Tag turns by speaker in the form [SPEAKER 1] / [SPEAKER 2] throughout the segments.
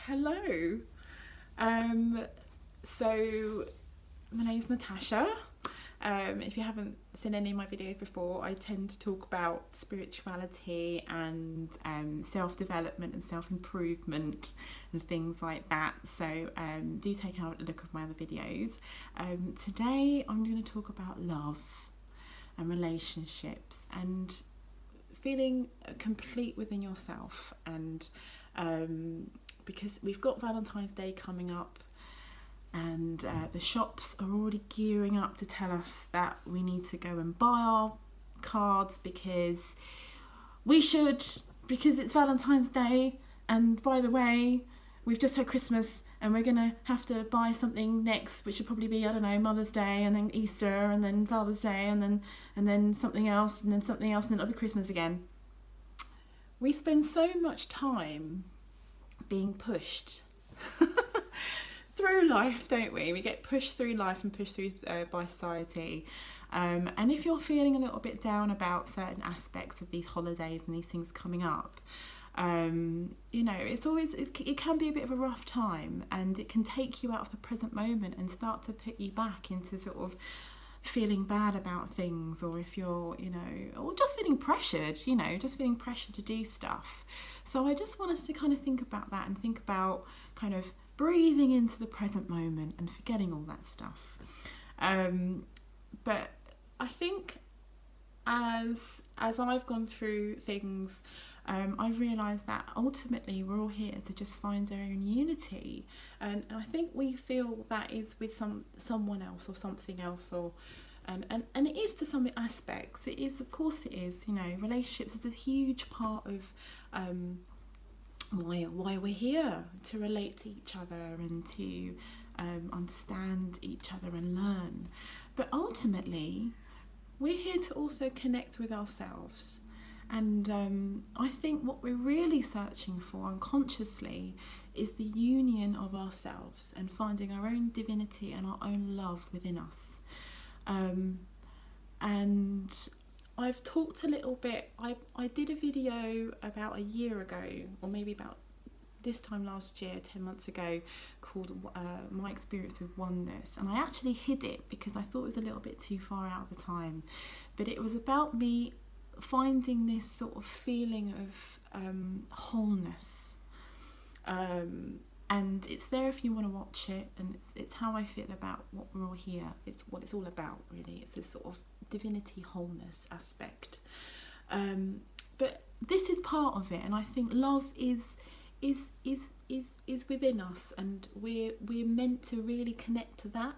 [SPEAKER 1] Hello. Um, so my name's Natasha. If you haven't seen any of my videos before, I tend to talk about spirituality and self-development and self-improvement and things like that. So do take a look at my other videos. Today I'm going to talk about love and relationships and feeling complete within yourself, and because we've got Valentine's Day coming up, and the shops are already gearing up to tell us that we need to go and buy our cards because we should, because it's Valentine's Day. And by the way, we've just had Christmas and we're gonna have to buy something next, which should probably be, I don't know, Mother's Day, and then Easter, and then Father's Day, and then something else, and then something else, and then it'll be Christmas again. We spend so much time being pushed through life, don't we? We get pushed through life and pushed through by society. And if you're feeling a little bit down about certain aspects of these holidays and these things coming up, it can be a bit of a rough time, and it can take you out of the present moment and start to put you back into sort of feeling bad about things, or if you're, or just feeling pressured, just feeling pressured to do stuff. So I just want us to kind of think about that and think about kind of breathing into the present moment and forgetting all that stuff. But I think as I've gone through things, I've realised that ultimately we're all here to just find our own unity, and I think we feel that is with someone else or something else, or and it is to some aspects. It is, of course, it is. Relationships is a huge part of why we're here, to relate to each other and to understand each other and learn. But ultimately, we're here to also connect with ourselves. And I think what we're really searching for unconsciously is the union of ourselves and finding our own divinity and our own love within us. And I've talked a little bit, I did a video about a year ago, or maybe about this time last year, 10 months ago, called My Experience with Wholeness. And I actually hid it because I thought it was a little bit too far out of the time. But it was about me finding this sort of feeling of wholeness, and it's there if you want to watch it, and it's how I feel about what we're all here. It's what it's all about, really. It's this sort of divinity wholeness aspect, but this is part of it, and I think love is within us, and we're meant to really connect to that,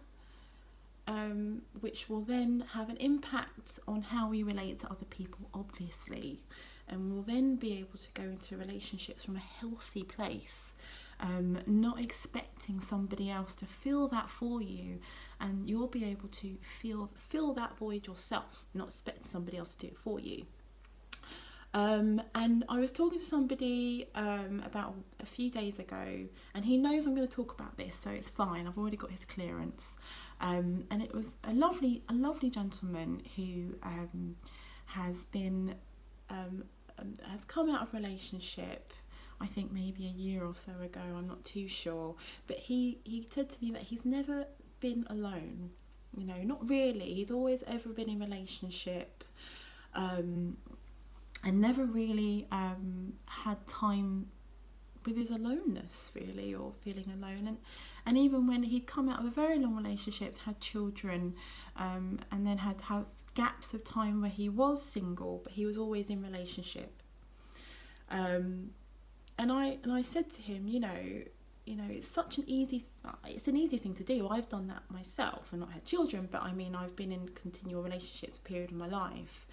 [SPEAKER 1] which will then have an impact on how we relate to other people, obviously, and we'll then be able to go into relationships from a healthy place, not expecting somebody else to fill that for you, and you'll be able to fill that void yourself, not expecting somebody else to do it for you. And I was talking to somebody about a few days ago, and he knows I'm going to talk about this, so it's fine. I've already got his clearance. And it was a lovely gentleman who has come out of a relationship, I think maybe a year or so ago, I'm not too sure, but he said to me that he's never been alone, not really. He's always ever been in relationship, and never really had time with his aloneness, really, or feeling alone. And even when he'd come out of a very long relationship, had children, and then had gaps of time where he was single, but he was always in relationship. And I said to him, it's such an easy thing to do. I've done that myself. I've not had children, but I mean, I've been in continual relationships a period of my life.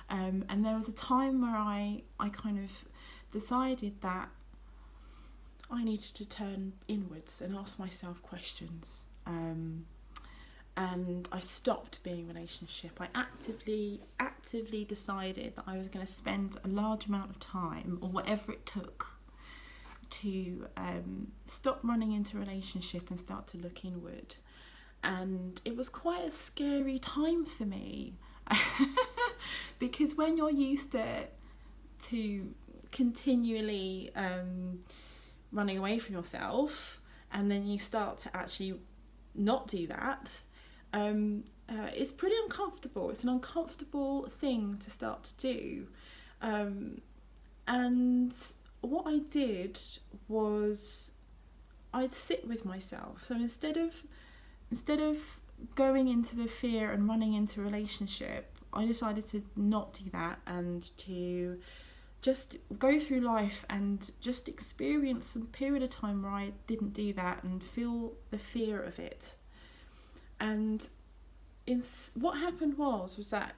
[SPEAKER 1] And there was a time where I kind of decided that I needed to turn inwards and ask myself questions. And I stopped being in a relationship. I actively decided that I was going to spend a large amount of time, or whatever it took, to stop running into a relationship and start to look inward. And it was quite a scary time for me because when you're used to continually running away from yourself, and then you start to actually not do that, it's pretty uncomfortable. It's an uncomfortable thing to start to do. And what I did was I'd sit with myself. So instead of going into the fear and running into a relationship, I decided to not do that and to just go through life and just experience some period of time where I didn't do that and feel the fear of it. And what happened was that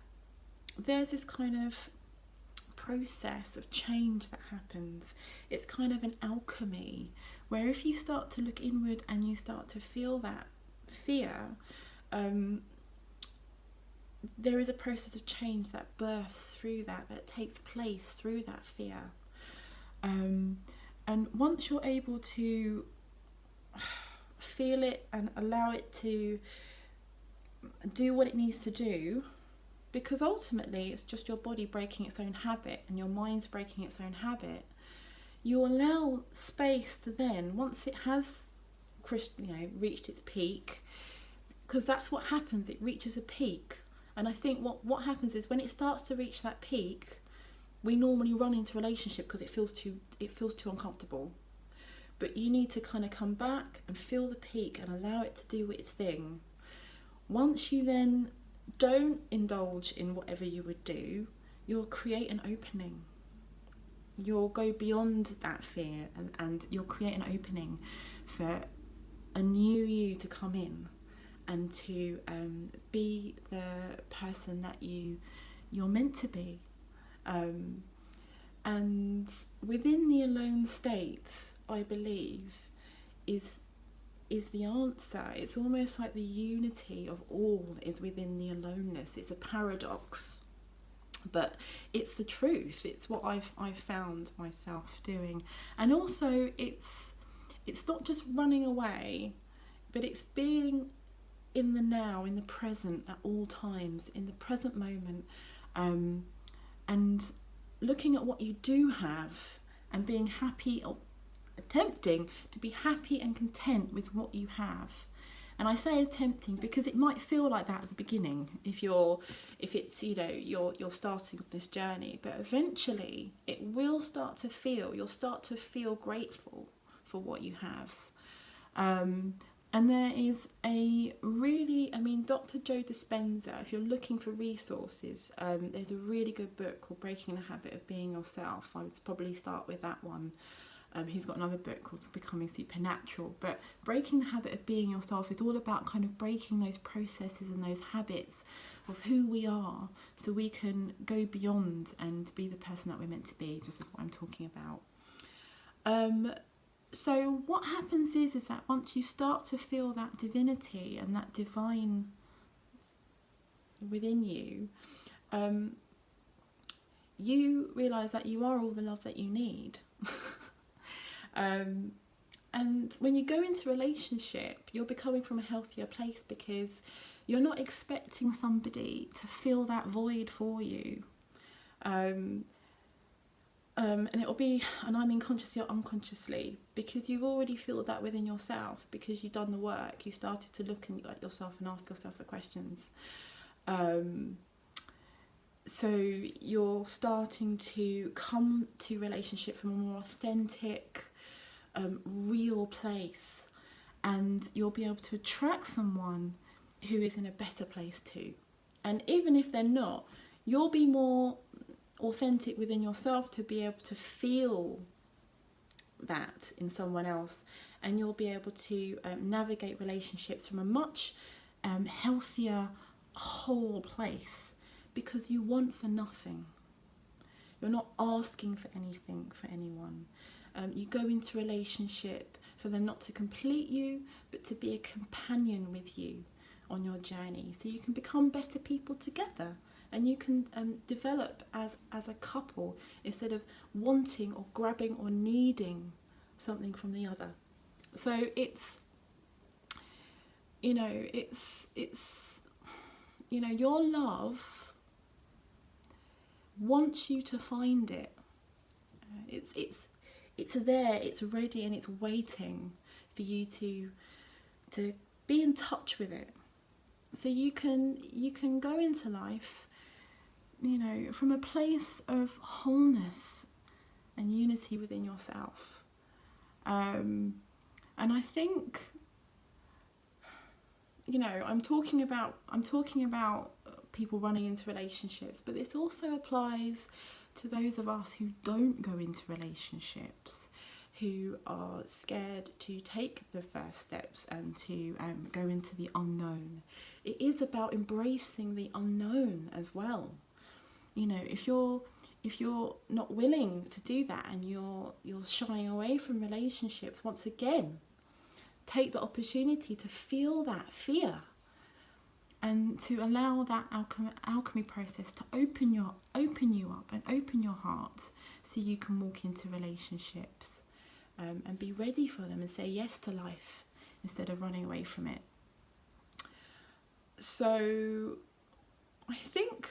[SPEAKER 1] there's this kind of process of change that happens. It's kind of an alchemy where if you start to look inward and you start to feel that fear, there is a process of change that births through that takes place through that fear. And once you're able to feel it and allow it to do what it needs to do, because ultimately it's just your body breaking its own habit and your mind's breaking its own habit, you allow space to then, once it has reached its peak, because that's what happens, it reaches a peak. And I think what happens is when it starts to reach that peak, we normally run into a relationship because it feels too uncomfortable. But you need to kind of come back and feel the peak and allow it to do its thing. Once you then don't indulge in whatever you would do, you'll create an opening. You'll go beyond that fear and you'll create an opening for a new you to come in and to be the person that you're meant to be. And within the alone state, I believe, is the answer. It's almost like the unity of all is within the aloneness. It's a paradox, but it's the truth. It's what I've found myself doing. And also it's not just running away, but it's being in the now, in the present at all times, in the present moment, and looking at what you do have and being happy, or attempting to be happy and content with what you have. And I say attempting because it might feel like that at the beginning if it's you're starting this journey, but eventually you'll start to feel grateful for what you have. And there is Dr. Joe Dispenza, if you're looking for resources, there's a really good book called Breaking the Habit of Being Yourself. I would probably start with that one. He's got another book called Becoming Supernatural. But Breaking the Habit of Being Yourself is all about kind of breaking those processes and those habits of who we are so we can go beyond and be the person that we're meant to be, just as what I'm talking about. So what happens is that once you start to feel that divinity and that divine within you, you realise that you are all the love that you need. And when you go into a relationship, you're becoming from a healthier place because you're not expecting somebody to fill that void for you. And it'll be, and I mean consciously or unconsciously, because you've already filled that within yourself, because you've done the work, you started to look at yourself and ask yourself the questions. So you're starting to come to relationship from a more authentic, real place, and you'll be able to attract someone who is in a better place too. And even if they're not, you'll be more authentic within yourself to be able to feel that in someone else, and you'll be able to navigate relationships from a much healthier, whole place, because you want for nothing. You're not asking for anything for anyone. You go into a relationship for them not to complete you, but to be a companion with you on your journey, so you can become better people together. And you can develop as a couple instead of wanting or grabbing or needing something from the other. So it's your love wants you to find it. It's it's there, it's ready, and it's waiting for you to be in touch with it. So you can go into life, you know, from a place of wholeness and unity within yourself. And I think, you know, I'm talking about people running into relationships, but this also applies to those of us who don't go into relationships, who are scared to take the first steps and to go into the unknown. It is about embracing the unknown as well. You know, if you're not willing to do that and you're shying away from relationships, once again, take the opportunity to feel that fear and to allow that alchemy process to open you up and open your heart, so you can walk into relationships and be ready for them and say yes to life instead of running away from it. So I think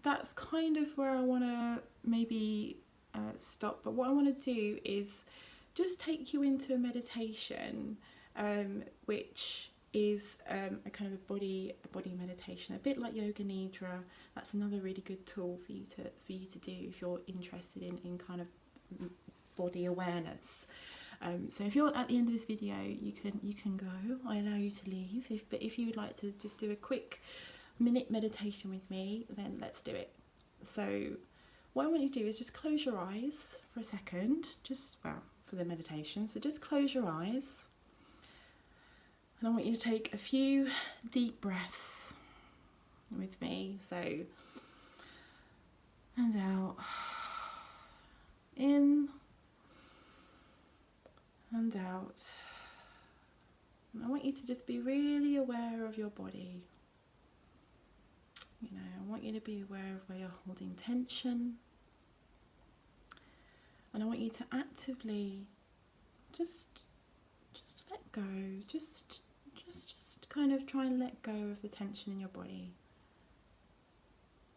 [SPEAKER 1] that's kind of where I want to maybe stop. But what I want to do is just take you into a meditation, which is a kind of a body meditation, a bit like yoga nidra. That's another really good tool for you to do if you're interested in kind of body awareness. So if you're at the end of this video, you can go. I allow you to leave. But if you would like to just do a quick minute meditation with me, then let's do it. So what I want you to do is just close your eyes for a second, for the meditation. So just close your eyes. And I want you to take a few deep breaths with me. So, and out. In and out. And I want you to just be really aware of your body. You know, I want you to be aware of where you're holding tension. And I want you to actively just let go. Just kind of try and let go of the tension in your body.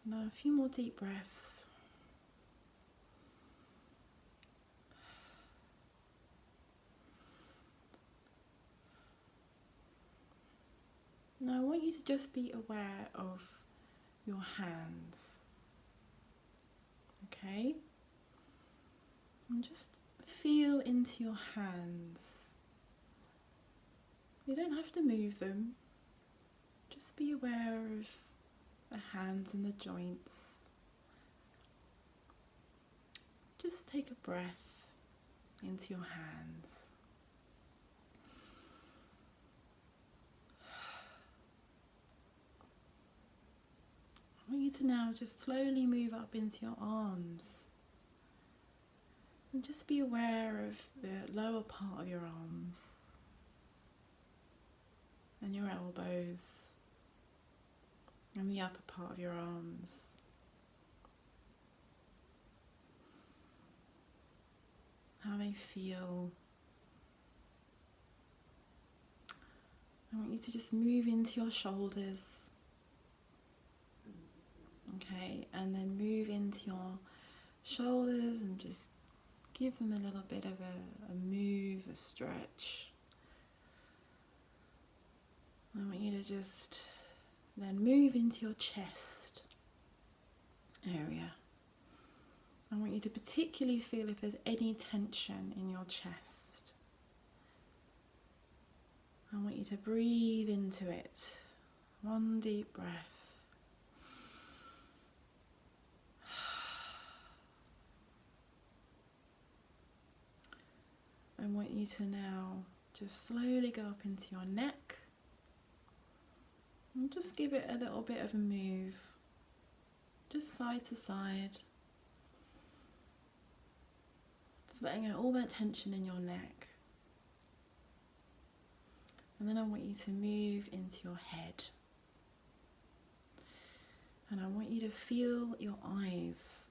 [SPEAKER 1] Now a few more deep breaths. Now I want you to just be aware of your hands. Okay? And just feel into your hands. You don't have to move them. Just be aware of the hands and the joints. Just take a breath into your hands. I want you to now just slowly move up into your arms. And just be aware of the lower part of your arms. And your elbows, and the upper part of your arms. How they feel. I want you to just move into your shoulders. Okay, and then move into your shoulders and just give them a little bit of a move, a stretch. I want you to just then move into your chest area. I want you to particularly feel if there's any tension in your chest. I want you to breathe into it. One deep breath. I want you to now just slowly go up into your neck. And just give it a little bit of a move, just side to side, just letting out all that tension in your neck. And then I want you to move into your head. And I want you to feel your eyes.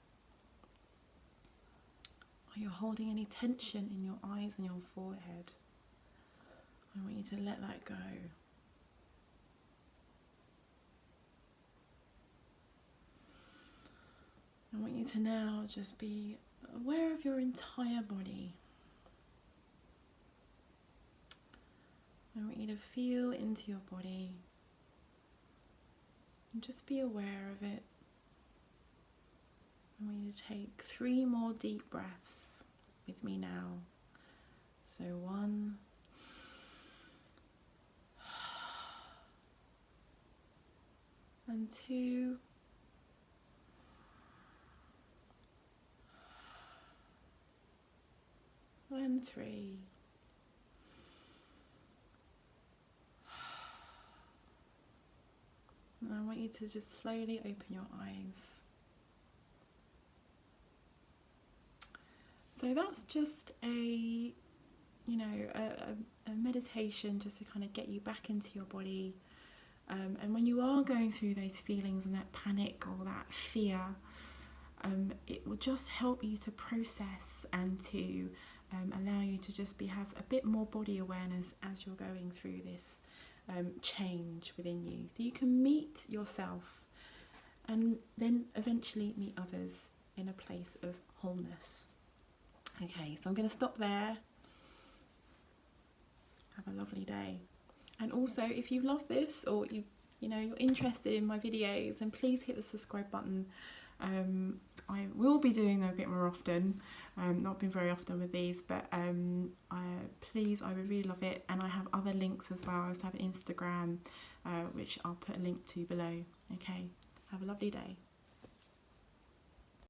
[SPEAKER 1] Are you holding any tension in your eyes and your forehead? I want you to let that go. I want you to now just be aware of your entire body. I want you to feel into your body and just be aware of it. I want you to take 3 more deep breaths with me now. So 1, and 2, and 3. And I want you to just slowly open your eyes. So that's just a meditation just to kind of get you back into your body. And when you are going through those feelings and that panic or that fear, it will just help you to process and to allow you to just have a bit more body awareness as you're going through this change within you. So you can meet yourself and then eventually meet others in a place of wholeness. Okay, so I'm going to stop there. Have a lovely day. And also, if you love this or you're interested in my videos, then please hit the subscribe button. I will be doing them a bit more often. Not been very often with these, but please, I would really love it. And I have other links as well. I also have an Instagram, which I'll put a link to below. Okay, have a lovely day.